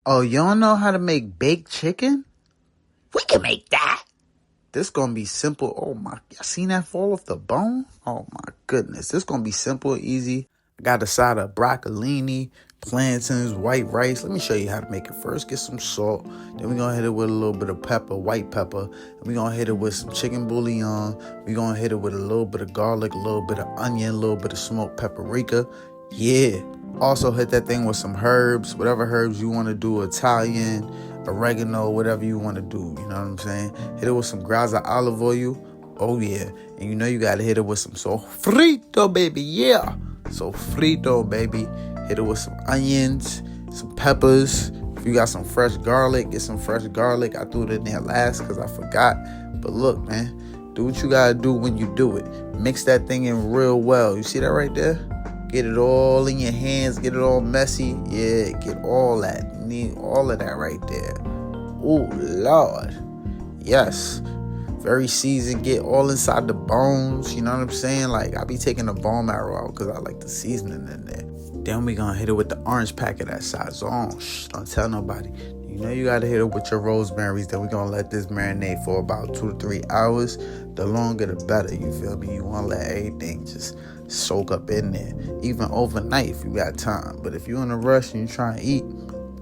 Oh, you don't know how to make baked chicken? We can make that. This gonna be simple. Oh my, y'all seen that fall off the bone? Oh my goodness. This gonna be simple, easy. I got a side of broccolini, plantains, white rice. Let me show you how to make it first. Get some salt. Then we're gonna hit it with a little bit of pepper, white pepper. And we're gonna hit it with some chicken bouillon. We're gonna hit it with a little bit of garlic, a little bit of onion, a little bit of smoked paprika. Yeah. Also hit that thing with some herbs, whatever herbs you want to do, Italian, oregano, whatever you want to do. You know what I'm saying? Hit it with some graza olive oil. Oh yeah. And you know you got to hit it with some sofrito, baby. Yeah. Sofrito, baby. Hit it with some onions, some peppers. If you got some fresh garlic, get some fresh garlic. I threw it in there last because I forgot. But look, man, do what you got to do when you do it. Mix that thing in real well. You see that right there? Get it all in your hands. Get it all messy. Yeah, get all that. Need all of that right there. Oh, Lord. Yes. Very seasoned. Get all inside the bones. You know what I'm saying? Like, I be taking the bone marrow out because I like the seasoning in there. Then we gonna hit it with the orange pack of that Sazon. Shh, don't tell nobody. You know you gotta hit it with your rosemaries. Then we gonna let this marinate for about 2 to 3 hours. The longer the better, you feel me? You wanna let everything just soak up in there. Even overnight if you got time. But if you're in a rush and you trying to eat,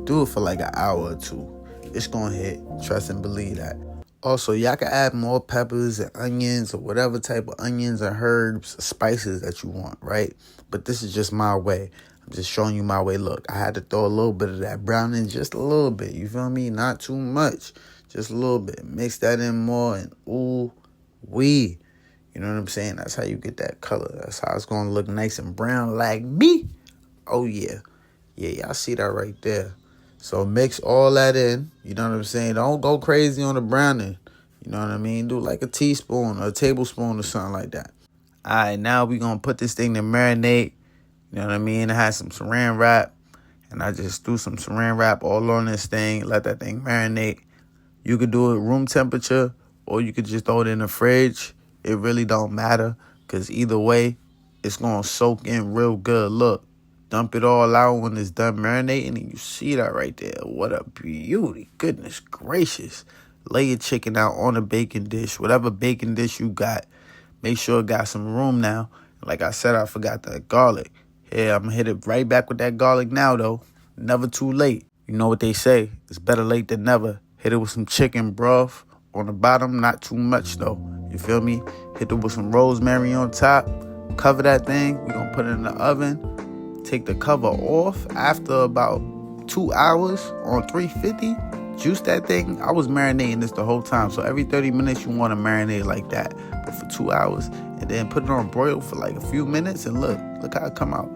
do it for like an hour or two. It's gonna hit. Trust and believe that. Also, y'all can add more peppers and onions or whatever type of onions or herbs or spices that you want, right? But this is just my way. I'm just showing you my way. Look, I had to throw a little bit of that brown in, just a little bit. You feel me? Not too much. Just a little bit. Mix that in more and ooh, wee. You know what I'm saying? That's how you get that color. That's how it's going to look nice and brown like me. Oh, yeah. Yeah, y'all see that right there. So mix all that in. You know what I'm saying? Don't go crazy on the browning. You know what I mean? Do like a teaspoon or a tablespoon or something like that. All right, now we're going to put this thing to marinate. You know what I mean? I had some saran wrap. And I just threw some saran wrap all on this thing. Let that thing marinate. You could do it room temperature or you could just throw it in the fridge. It really don't matter because either way, it's going to soak in real good. Look, dump it all out when it's done marinating and you see that right there. What a beauty. Goodness gracious. Lay your chicken out on a baking dish, whatever baking dish you got. Make sure it got some room now. Like I said, I forgot that garlic. Yeah, I'm going to hit it right back with that garlic now, though. Never too late. You know what they say. It's better late than never. Hit it with some chicken broth on the bottom. Not too much, though. You feel me? Hit it with some rosemary on top. Cover that thing. We're going to put it in the oven. Take the cover off after about 2 hours on 350. Juice that thing. I was marinating this the whole time. So every 30 minutes you want to marinate like that. But for 2 hours. And then put it on broil for like a few minutes. And look how it come out.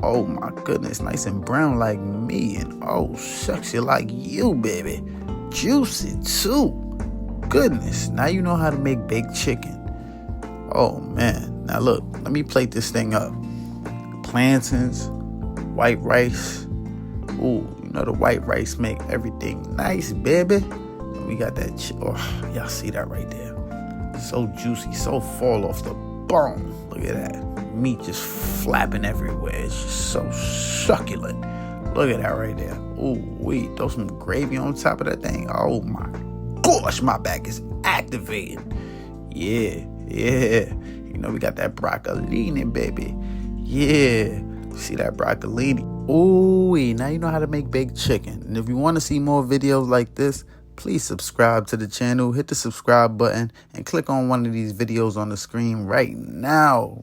Oh my goodness. Nice and brown like me. And oh shucks, you like you, baby. Juicy too. Goodness. Now you know how to make baked chicken. Oh man. Now look. Let me plate this thing up. Plantains. White rice. Ooh, you know the white rice make everything nice, baby. We got that. Oh, y'all see that right there? So juicy, so fall off the bone. Look at that. Meat just flapping everywhere. It's just so succulent. Look at that right there. Ooh, wait, throw some gravy on top of that thing. Oh my gosh, my back is activated. Yeah. You know we got that broccolini, baby. Yeah. See that broccolini? Ooh, now you know how to make baked chicken. And if you want to see more videos like this, please subscribe to the channel. Hit the subscribe button and click on one of these videos on the screen right now.